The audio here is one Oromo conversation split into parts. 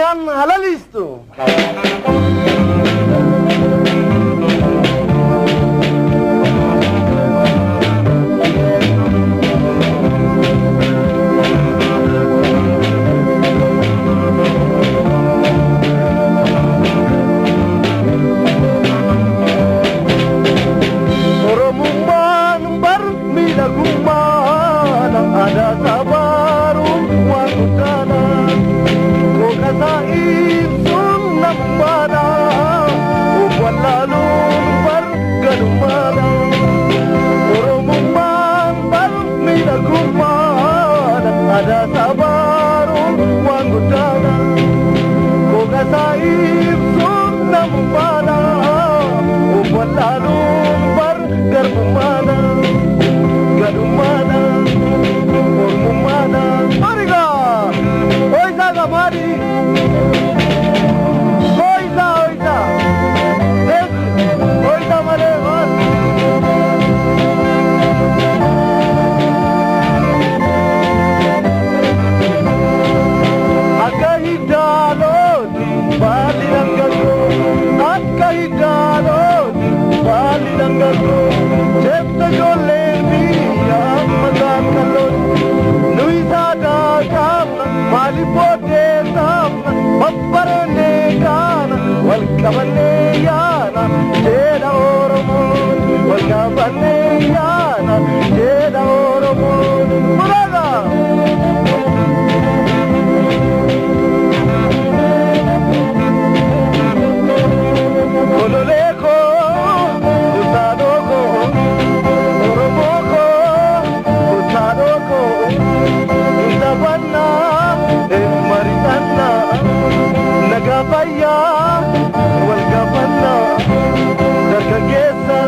Kan halalistu. Oromummaa barmiidhagummaa ada sabaru wantana kokasa ibsun namada wallalun bargadumada Oromummaa barmiidhagummaa ada sabaru wantana kokasa ibsun namada wallalun bargadumada gadumada Oromummaa mariga oisa gamari oisa oisa mare vas akahidalo balirangalo akahidalo balirangalo chepta jolle biya magan kalon nuisa da kam mali pote tam babbarne kana wal kabanne yana jeda oromo wal kabanne yana jeda oromo muraga Ololeko utadoko oromoko utadoko Itabanna maritana nagabaya walgabanna dargaggeessa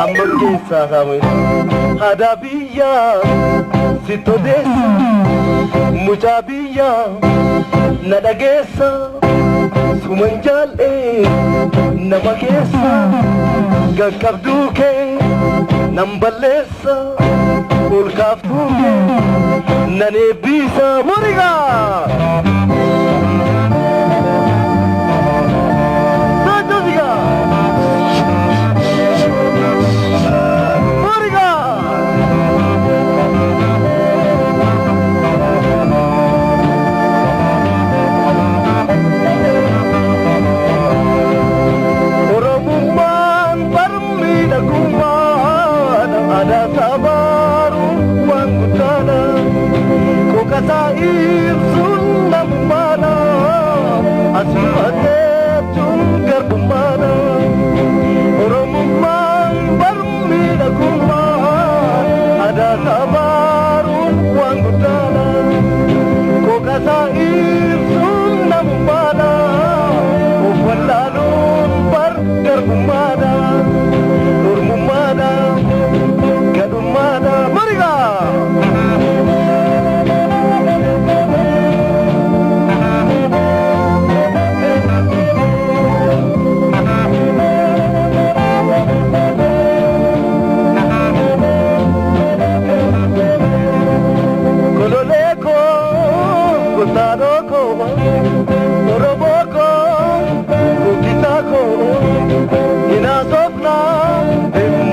ammangeessa samuel hadabiya sitodeessa mucabiya nadageessa sumanjaalle nama keessa gaggabduuke namballeessa ulkaaftuuke naneebbisa muriga Sajjosiga muriga Oromummaa barmiidhagummaa ada sabaru wangutana kokasa ibsun namumana asimatetun garbumana Oromummaa barmiidhagummaa ada sabaru wangutana kokasa ibsun namumana wallalun garbumada Oromummaa gadumada mariga kololeko kutadoko oroboko kukitako inasokna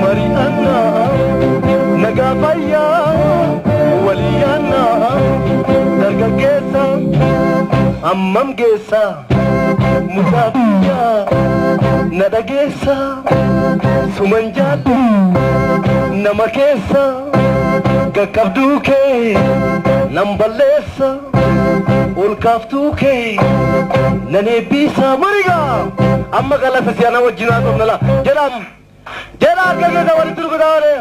mariana nagabaya waliyana dargaggeessa ammam geessa musafiya nadageessa sumanjaalle nama keessa gaggabduuke namballeessa ulkaaftuuke naneebbisa mariga amma galata siyana wajjinaa qomnala jedham jedha akka keessa walitti rukutaale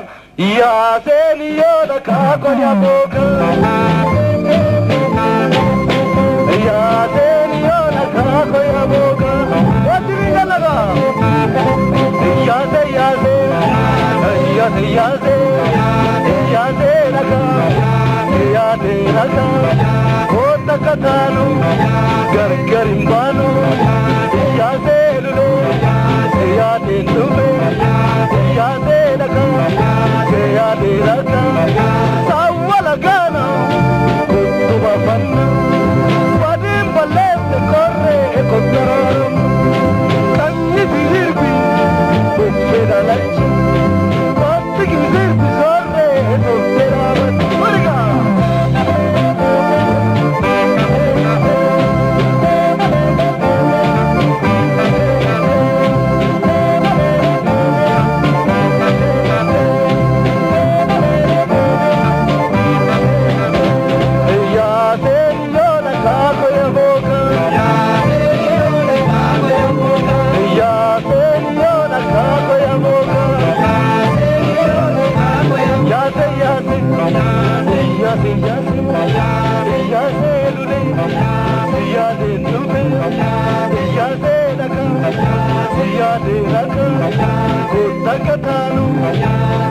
yaaseen yoona kaakoni abbooka yaaseen yoona kaakoni abbooka wajjini jalaga yaase yaase yaase yaase yaase naga yaase naga koota kataanu gargarin baanu yaase lulu yaase lume yaase naga yaase naga sawwala gana kutuba banna wadin balleesse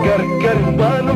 Gargar banu